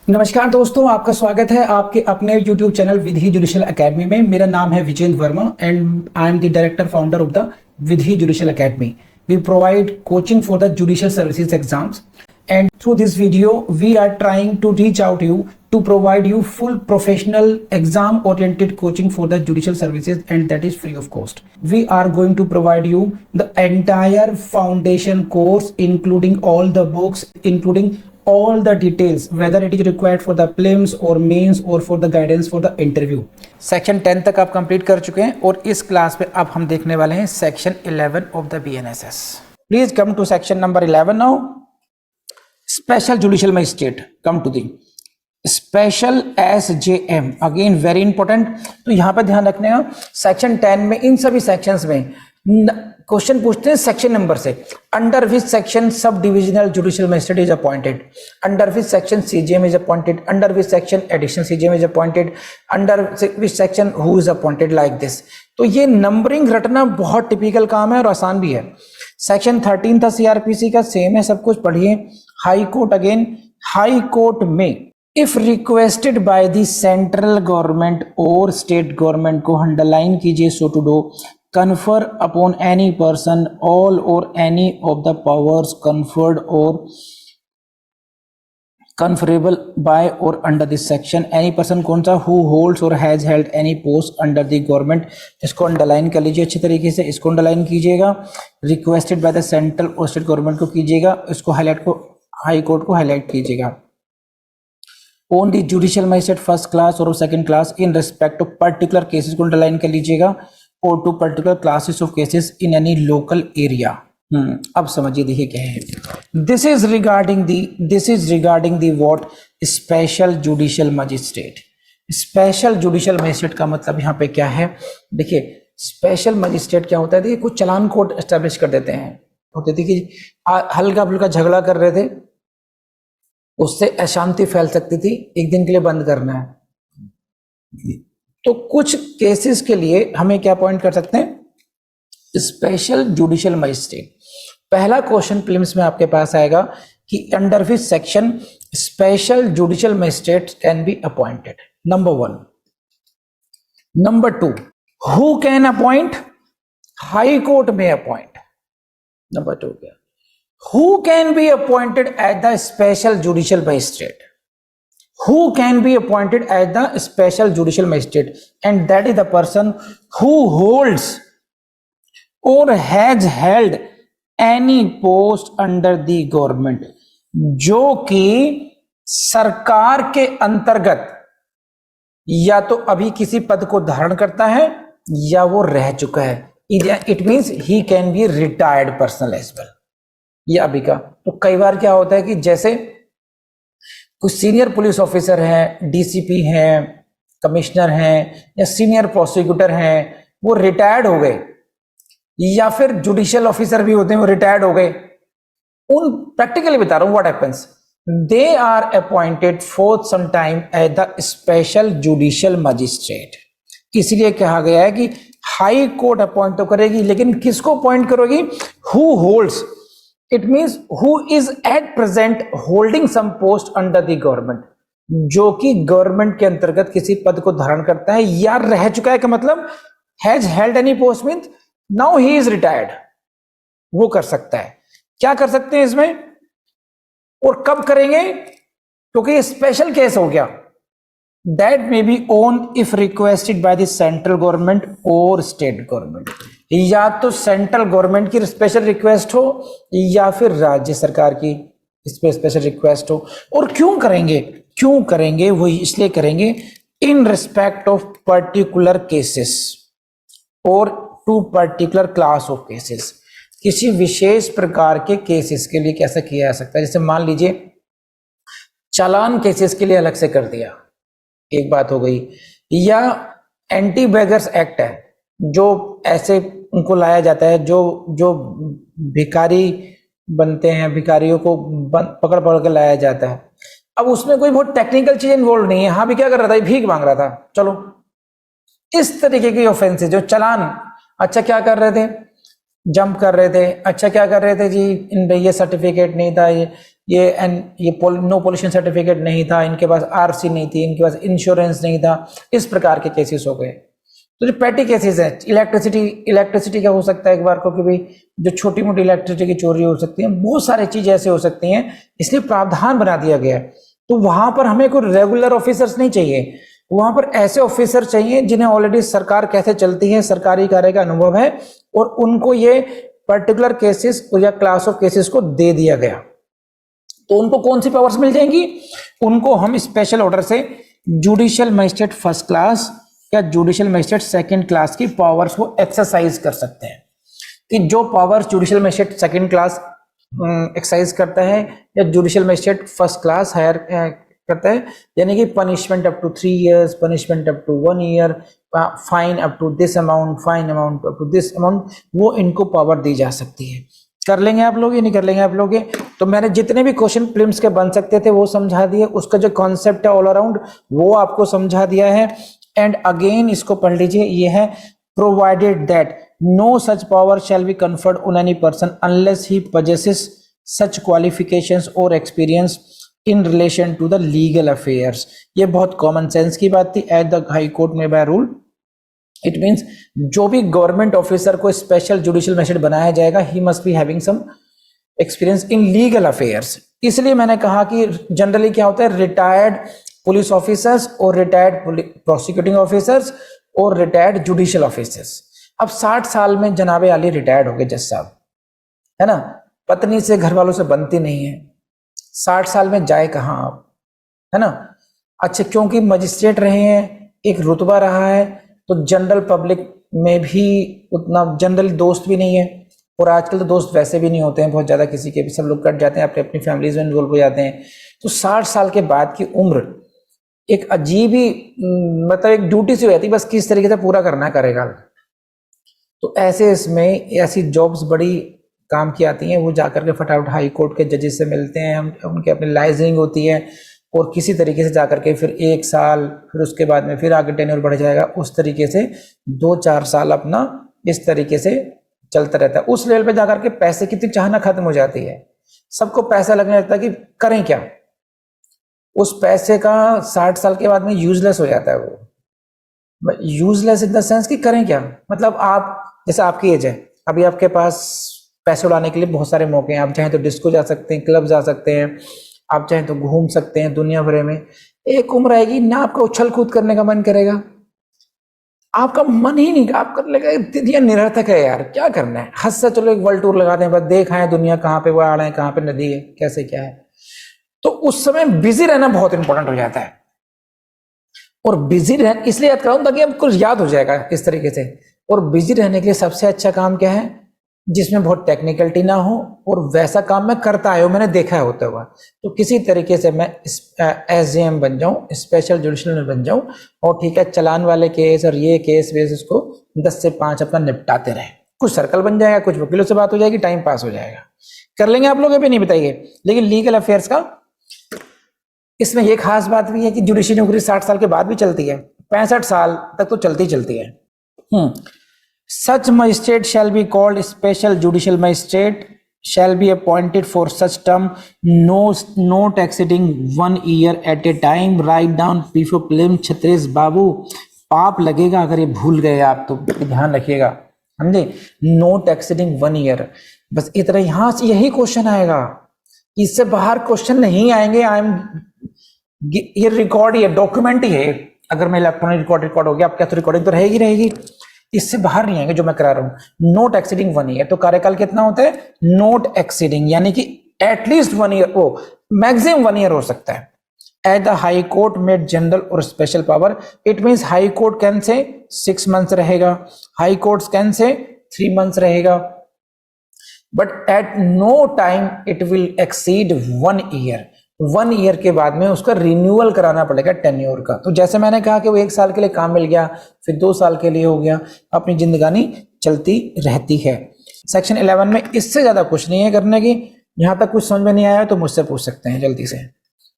नमस्कार दोस्तों, आपका स्वागत है आपके अपने YouTube channel Vidhi judicial academy में। मेरा नाम है Vijendra Verma and I am the director founder of the Vidhi judicial academy. We provide coaching for the judicial services exams, and through this video we are trying to reach out to you to provide you full professional exam oriented coaching for the judicial services, and that is free of cost. We are going to provide you the entire foundation course including all the books, including all the details, whether it is required for the prelims or mains or for the guidance for the interview. Section 10 तक आप complete कर चुके हैं और इस class में अब हम देखने वाले हैं section 11 of the BNSS. Please come to section number 11 now. Special judicial magistrate, come to the special SJM, again very important. तो यहां पर ध्यान रखने का, सेक्शन 10 में इन सभी सेक्शंस में क्वेश्चन पूछते हैं सेक्शन नंबर से. Under which section sub divisional judicial magistrate is appointed, under which section CJM is appointed, under which section additional CJM is appointed, under which section who is appointed, like this. तो ये numbering रटना बहुत typical काम है और आसान भी है. सेक्शन 13 था CRPC का, सेम है, सब कुछ पढ़िए. High court, again high court में if requested by the central government और स्टेट गवर्नमेंट को अंडरलाइन कीजिए, so to do confer upon any person all or any of the powers conferred or conferable by or under this section. any person कौन सा, who holds or has held any post under the government. इसको underline कर लीजिए अच्छी तरीके से, इसको underline कीजिएगा. रिक्वेस्टेड बाय द सेंट्रल और स्टेट गवर्नमेंट को कीजिएगा, इसको हाईलाइट को हाई कोर्ट को हाईलाइट कीजिएगा. On the judicial magistrate first class और second class in respect of particular cases को अंडरलाइन कर लीजिएगा, और to particular classes of cases in any local area. अब समझिए, देखिए क्या है. This is regarding the what special judicial magistrate. Special judicial magistrate का मतलब यहाँ पे क्या है, देखिए स्पेशल मजिस्ट्रेट क्या होता है. देखिए कुछ चालान कोर्ट एस्टेब्लिश कर देते हैं, होते थे कि हल्का फुल्का झगड़ा कर रहे थे, उससे अशांति फैल सकती थी, एक दिन के लिए बंद करना है. तो कुछ केसेस के लिए हमें क्या अपॉइंट कर सकते हैं, स्पेशल जुडिशियल मजिस्ट्रेट. पहला क्वेश्चन प्रीलिम्स में आपके पास आएगा कि under which section special judicial magistrate can be appointed. Number 1. Number 2, who can appoint, high court में अपॉइंट. नंबर 2 क्या, who can be appointed as the special judicial magistrate. Who can be appointed as the special judicial magistrate, and that is the person who holds or has held any post under the government, जो कि सरकार के अंतर्गत या तो अभी किसी पद को धारण करता है या वो रह चुका है. It means he can be retired person as well, या अभी का. तो कई बार क्या होता है कि जैसे कुछ सीनियर पुलिस ऑफिसर हैं, DCP हैं, कमिश्नर हैं या सीनियर प्रोसिक्यूटर हैं, वो रिटायर्ड हो गए, या फिर जुडिशियल ऑफिसर भी होते हैं वो रिटायर्ड हो गए. उन प्रैक्टिकली बता रहा हूं what happens, they are appointed for some time as the special judicial magistrate. इसलिए कहा गया है कि हाई कोर्ट अपॉइंट तो करेगी, लेकिन किसको अपॉइंट करोगी, who holds. It means who is at present holding some post under the government, जो कि गवर्नमेंट के अंतर्गत किसी पद को धारण करता है या रह चुका है. का मतलब has held any post means now he is retired. वो कर सकता है. क्या कर सकते हैं इसमें और कब करेंगे, क्योंकि ये स्पेशल केस हो गया. That may be on if requested by the central government or state government. या तो सेंट्रल गवर्नमेंट की स्पेशल रिक्वेस्ट हो या फिर राज्य सरकार की इस पे स्पेशल रिक्वेस्ट हो. और क्यों करेंगे वो इसलिए करेंगे in respect of particular cases और to particular class of cases. किसी विशेष प्रकार के केसेस के लिए कैसा किया जा सकता है. जैसे मान लीजिए चालान केसेस के लिए अलग से कर दिया, एक बात हो गई. या एंटी बेगर्स एक्ट है, जो ऐसे उनको लाया जाता है जो भिखारी बनते हैं, भिखारियों को पकड़ के लाया जाता है. अब उसमें कोई बहुत टेक्निकल चीज इन्वॉल्व नहीं है. हाँ भी क्या कर रहा था, भीख मांग रहा था. चलो इस तरीके की ऑफेंसेस जो चालान, अच्छा क्या कर रहे थे, जंप कर रहे थे, अच्छा क्या कर रहे थे जी, इन ये सर्टिफिकेट नहीं था, ये ये नो पोल्यूशन सर्टिफिकेट नहीं था, इनके पास आरसी नहीं थी, इनके पास इंश्योरेंस नहीं था, इस प्रकार के केसेस हो गए। तो जो पैटी केसेस है, इलेक्ट्रिसिटी का हो सकता है एक बार को कि भाई जो छोटी मोटी इलेक्ट्रिसिटी की चोरी हो सकती है, बहुत सारी चीजें ऐसे हो सकती हैं, इसलिए प्रावधान बना दिया गया है। तो वहां पर हमें कोई रेगुलर ऑफिसर्स नहीं चाहिए, वहां पर ऐसे ऑफिसर चाहिए जिन्हें ऑलरेडी सरकार कैसे चलती है, सरकारी कार्य का अनुभव है, और उनको ये पर्टिकुलर केसेस या क्लास ऑफ केसेस को दे दिया गया। तो उनको कौन सी पावर्स मिल जाएंगी? उनको हम स्पेशल ऑर्डर से जुडिशियल मजिस्ट्रेट फर्स्ट क्लास या जुडिशियल मजिस्ट्रेट सेकंड क्लास की पावर्स को एक्सरसाइज कर सकते हैं, कि जो powers judicial magistrate second class exercise करता है या judicial magistrate first class higher करता है, यानी कि punishment up to 3 years, punishment up to 1 year, fine up to this amount, fine amount up to this amount, वो इनको पावर दी जा सकती है। कर लेंगे आप लोग, ये नहीं कर लेंगे आप लोग? तो मैंने जितने भी क्वेश्चन प्रीलिम्स के बन सकते थे वो समझा दिए, उसका जो कॉन्सेप्ट है ऑल अराउंड वो आपको समझा दिया है। एंड अगेन इसको पढ़ लीजिए, ये है provided that no such power shall be conferred on any person unless he possesses such qualifications or experience in relation to the legal affairs। ये बहुत कॉमन सेंस की बात थी। एट द हाई कोर्ट में बाय रूल, इट मीन्स जो भी government officer को special judicial magistrate बनाया जाएगा, he must be having some experience in legal affairs. इसलिए मैंने कहा कि जनरली क्या होता है, रिटायर्ड पुलिस ऑफिसर्स और रिटायर्ड प्रोसिक्यूटिंग ऑफिसर्स और रिटायर्ड जुडिशियल ऑफिसर्स। अब 60 साल में जनाबे आली रिटायर्ड हो गए जज साहब, है ना, पत्नी से घर वालों से बनती नहीं है, 60 साल में जाए कहाँ आप, है ना। अच्छा, क्योंकि मजिस्ट्रेट रहे हैं, एक रुतबा रहा है, तो जनरल पब्लिक में भी उतना जनरल दोस्त भी नहीं है, और आजकल तो दोस्त वैसे भी नहीं होते हैं बहुत ज़्यादा किसी के भी, सब लोग कट जाते हैं, अपनी अपनी फैमिलीज में इन्वॉल्व हो जाते हैं। तो 60 साल के बाद की उम्र एक अजीब ही मतलब एक ड्यूटी सी हो जाती है, बस किस तरीके से पूरा करना करेगा। तो ऐसे इसमें ऐसी जॉब्स बड़ी काम की आती हैं, वो जाकर के फटाफट हाई कोर्ट के जजेस से मिलते हैं, हम उनके अपनी लाइजनिंग होती है, और किसी तरीके से जाकर के फिर 1 साल, फिर उसके बाद में फिर आगे टेन्योर बढ़ जाएगा, उस तरीके से 2-4 साल अपना इस तरीके से चलता रहता है। उस लेवल पे जाकर के पैसे की चाहना खत्म हो जाती है, सबको पैसा लगने लगता है कि करें क्या, उस पैसे का 60 साल के बाद में यूजलेस हो जाता है। वो यूजलेस इन द सेंस कि करें क्या, मतलब आप जैसे आपकी एज है, अभी आपके पास पैसे उड़ाने के लिए बहुत सारे मौके हैं, आप चाहें तो डिस्को जा सकते हैं, क्लब जा सकते हैं, आप चाहें तो घूम सकते हैं दुनिया भर में। एक उम्र आएगी ना आपका उछल कूद करने का मन करेगा, आपका मन ही नहीं, आप कर लेगा दुनिया निरर्थक है यार, क्या करना है, हद से चलो एक वर्ल्ड टूर लगा दें, बस देख आए दुनिया कहाँ पे वो आ रहे हैं, कहाँ पे नदी है, कैसे क्या है। तो उस समय बिजी रहना बहुत इंपॉर्टेंट हो जाता है, और बिजी रह इसलिए याद कराऊं ताकि आपको कुछ याद हो जाएगा इस तरीके से। और बिजी रहने के लिए सबसे अच्छा काम क्या है, जिसमें बहुत टेक्निकलिटी ना हो, और वैसा काम मैं करता आया हूं, मैंने देखा है होता हुआ, तो किसी तरीके से मैं एसजेएम बन जाऊं, स्पेशल जुडिशियल में बन जाऊं, और ठीक है चालान वाले केस और ये केस वेस को 10 से 5 अपना निपटाते रहे, कुछ सर्कल बन जाएगा, कुछ वकीलों से बात हो जाएगी, टाइम पास हो जाएगा। कर लेंगे आप लोग, अभी नहीं बताइए। लेकिन लीगल अफेयर्स का इसमें ये खास बात भी है कि जुडिशियल नौकरी 60 साल के बाद भी चलती है, 65 साल तक तो चलती चलती है। Such magistrate shall be called special judicial magistrate, shall be appointed for such term, not exceeding 1 year at a time। Write down P4 prelim। छत्तीस बाबू पाप लगेगा अगर ये भूल गए आप, तो ध्यान रखिएगा, समझे। नोट एक्सीडिंग 1 ईयर, बस इतना, यहां से यही क्वेश्चन आएगा, इससे बाहर क्वेश्चन नहीं आएंगे। ये रिकॉर्ड, ये डॉक्यूमेंट ही है, अगर मैं इलेक्ट्रॉनिक रिकॉर्ड हो गया, आपके तो रिकॉर्डिंग तो रहेगी रहेगी, इससे बाहर नहीं आएंगे जो मैं करा रहा हूं। नोट एक्सीडिंग 1 ईयर, तो कार्यकाल कितना होता है, नोट एक्सीडिंग, यानी कि एटलीस्ट 1 ईयर, वो मैक्सिमम 1 ईयर हो सकता है। At the high court made general और special power, it means high court can say 6 months रहेगा, हाई कोर्ट कैन से 3 मंथ्स रहेगा, but at no time it will exceed 1 year. 1 year के बाद में उसका रिन्यूअल कराना पड़ेगा टेन्योर का। तो जैसे मैंने कहा कि वो 1 साल के लिए काम मिल गया, फिर 2 साल के लिए हो गया, अपनी जिंदगानी चलती रहती है। सेक्शन 11 में इससे ज्यादा कुछ नहीं है करने की। यहां तक कुछ समझ में नहीं आया तो मुझसे पूछ सकते हैं जल्दी से।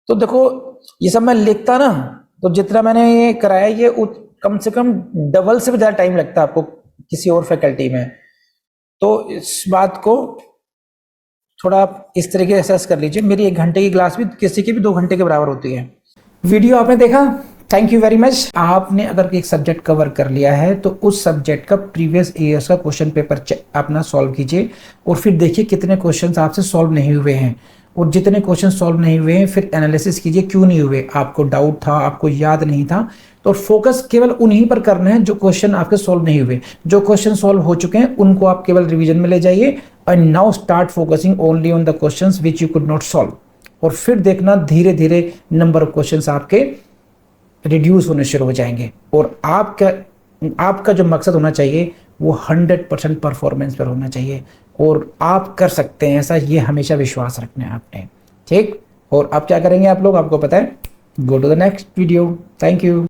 तो देखो ये सब मैं लिखता ना, तो जितना मैंने ये कराया, ये कम से कम डबल से भी ज्यादा टाइम लगता है आपको किसी और फैकल्टी में। तो इस बात को थोड़ा आप इस तरीके से असेस कर लीजिए। मेरी 1 घंटे की क्लास भी किसी की भी 2 घंटे के बराबर होती है। वीडियो आपने देखा, थैंक यू वेरी मच। आपने अगर एक सब्जेक्ट कवर कर लिया है तो उस सब्जेक्ट का प्रीवियस ईयर्स का क्वेश्चन पेपर अपना सॉल्व कीजिए और फिर देखिए कितने क्वेश्चंस आपसे सॉल्व नहीं हुए हैं, और जितने क्वेश्चन सॉल्व नहीं हुए हैं फिर एनालिसिस कीजिए क्यों नहीं हुए। आपको डाउट था, आपको याद नहीं था, तो फोकस केवल उन्हीं पर करना है जो क्वेश्चन आपके सॉल्व नहीं हुए। जो क्वेश्चन सॉल्व हो चुके हैं उनको आप केवल रिवीजन में ले जाइए, and now start focusing only on the questions which you could not solve. और फिर देखना धीरे धीरे नंबर ऑफ क्वेश्चंस आपके रिड्यूस होने शुरू हो जाएंगे, और आपका जो मकसद होना चाहिए वो 100% परफॉर्मेंस पर होना चाहिए, और आप कर सकते हैं ऐसा, ये हमेशा विश्वास रखना है आपने। ठीक, और अब क्या करेंगे आप लोग, आपको पता है, go to the next video. Thank you.